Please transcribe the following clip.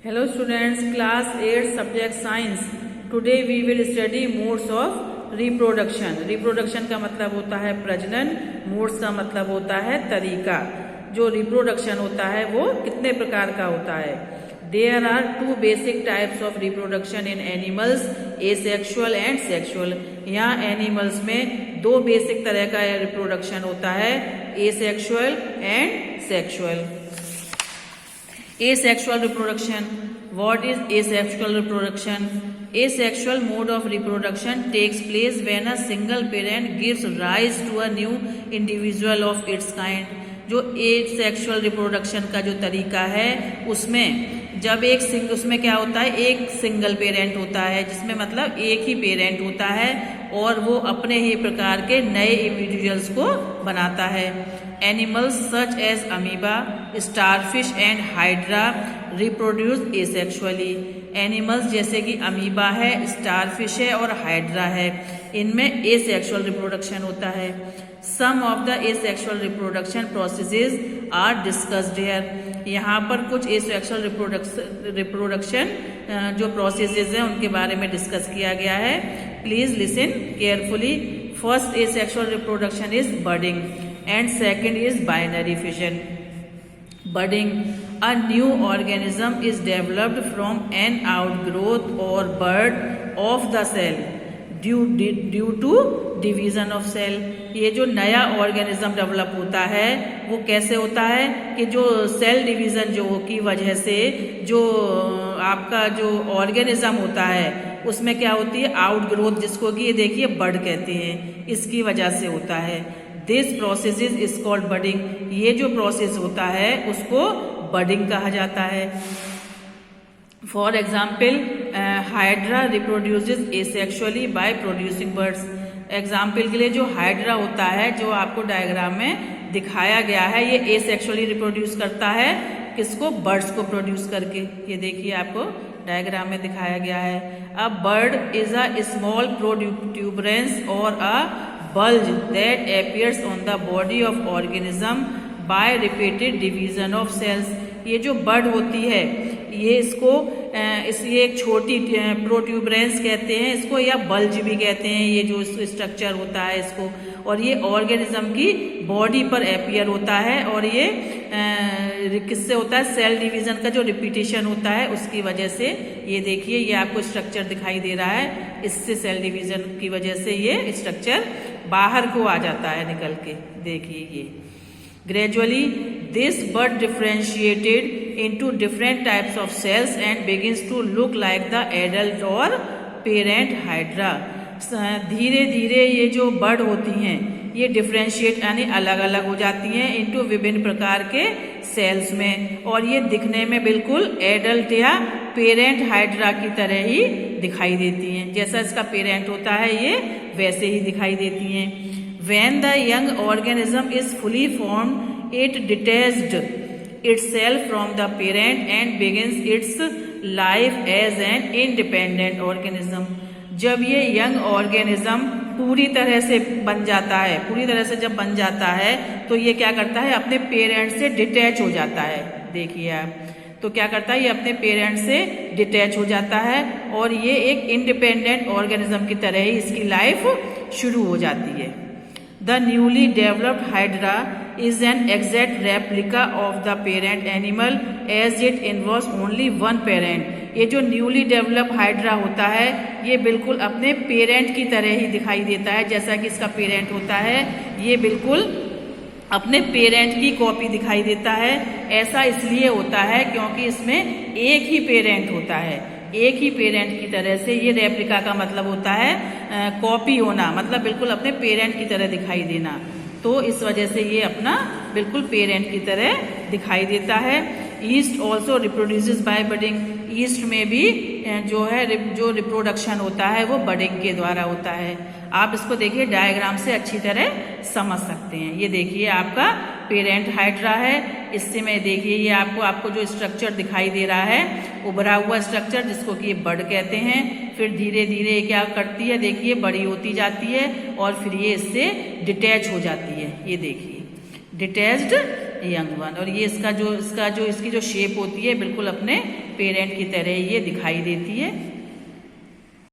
Hello students, class 8 subject science. Today we will study modes of reproduction. Reproduction का मतलब होता है प्रजनन, modes का मतलब होता है तरीका. जो reproduction होता है वो कितने प्रकार का होता है. There are two basic types of reproduction in animals, asexual and sexual. यहाँ animals में दो basic तरह का reproduction होता है, asexual and sexual. Asexual reproduction. What is asexual reproduction? Asexual mode of reproduction takes place when a single parent gives rise to a new individual of its kind. जो asexual reproduction का जो तरीका है उसमें जब उसमें क्या होता है, एक सिंगल पेरेंट होता है जिसमें मतलब एक ही पेरेंट होता है और वो अपने ही प्रकार के नए इंडिविजुअल्स को बनाता है. Animals such as amoeba, starfish and hydra reproduce asexually. Animals जैसे कि अमीबा है, स्टारफिश है और हाइड्रा है, इनमें asexual reproduction होता है. Some of the asexual reproduction processes are discussed here. यहाँ पर कुछ asexual reproduction जो processes हैं उनके बारे में डिस्कस किया गया है. Please listen carefully. First asexual reproduction is budding. And second is binary fission. Budding. A new organism is developed from an outgrowth or bud of the cell due to division of cell. ये जो नया organism develop होता है वो कैसे होता है कि जो सेल डिवीजन जो की वजह से जो आपका जो ऑर्गेनिज्म होता है उसमें क्या होती है, आउट ग्रोथ, जिसको कि ये देखिए बड कहते हैं, इसकी वजह से होता है. This process is called budding. ये जो प्रोसेस होता है उसको बडिंग कहा जाता है. For example, hydra reproduces asexually by producing birds. Example के लिए जो हाइड्रा होता है जो आपको डायग्राम में दिखाया गया है ये एसेक्सुअली रिप्रोड्यूस करता है. किसको? बर्ड्स को प्रोड्यूस करके. ये देखिए आपको डायग्राम में दिखाया गया है. A bird is a small protuberance और अ bulge that appears on the body of organism by repeated division of cells. ये जो बर्ड होती है ये ये एक छोटी प्रोट्यूबरेंस कहते हैं इसको, या बल्ज भी कहते हैं, ये जो स्ट्रक्चर होता है इसको, और ये ऑर्गेनिज्म की बॉडी पर एपियर होता है और ये किससे होता है, सेल डिवीजन का जो रिपीटेशन होता है उसकी वजह से. ये देखिए ये आपको स्ट्रक्चर दिखाई दे रहा है, इससे सेल डिवीजन की वजह से ये स्ट्रक्चर बाहर को आ जाता है निकल के. देखिए ये gradually this bird differentiated into different types of cells and begins to look like the adult or parent hydra. धीरे धीरे ये जो बर्ड होती हैं ये डिफरेंशिएट यानी अलग अलग हो जाती हैं इनटू विभिन्न प्रकार के सेल्स में, और ये दिखने में बिल्कुल एडल्ट या पेरेंट हाइड्रा की तरह ही दिखाई देती हैं. जैसा इसका पेरेंट होता है ये वैसे ही दिखाई देती हैं. When the young organism is fully formed, it detached itself from the parent and begins its life as an independent organism. जब ये यंग ऑर्गेनिज्म पूरी तरह से बन जाता है, पूरी तरह से जब बन जाता है तो ये क्या करता है, अपने पेरेंट से डिटैच हो जाता है. देखिए आप, तो क्या करता है, ये अपने पेरेंट से डिटैच हो जाता है और ये एक इंडिपेंडेंट ऑर्गेनिज्म की तरह ही इसकी लाइफ शुरू हो जाती है. The newly developed hydra is an exact replica of the parent animal as it involves only one parent. ये जो न्यूली डेवलप हाइड्रा होता है ये बिल्कुल अपने पेरेंट की तरह ही दिखाई देता है. जैसा कि इसका पेरेंट होता है ये बिल्कुल अपने पेरेंट की कॉपी दिखाई देता है. ऐसा इसलिए होता है क्योंकि इसमें एक ही पेरेंट होता है, एक ही पेरेंट की तरह से. ये रेप्लिका का मतलब होता है कॉपी होना, मतलब बिल्कुल अपने पेरेंट की तरह दिखाई देना. तो इस वजह से ये अपना बिल्कुल पेरेंट की तरह दिखाई देता है. Yeast also reproduces by budding. Yeast में भी जो रिप्रोडक्शन होता है वो बडिंग के द्वारा होता है. आप इसको देखिए डायग्राम से अच्छी तरह समझ सकते हैं. ये देखिए आपका पेरेंट हाइड्रा है, इससे में देखिए ये आपको जो स्ट्रक्चर दिखाई दे रहा है उभरा हुआ स्ट्रक्चर जिसको कि बड कहते हैं. फिर धीरे धीरे क्या करती है, देखिए बड़ी होती जाती है और फिर ये इससे डिटैच हो जाती है. ये देखिए डिटैच्ड young one। और ये इसकी जो शेप होती है बिल्कुल अपने पेरेंट की तरह ये दिखाई देती है।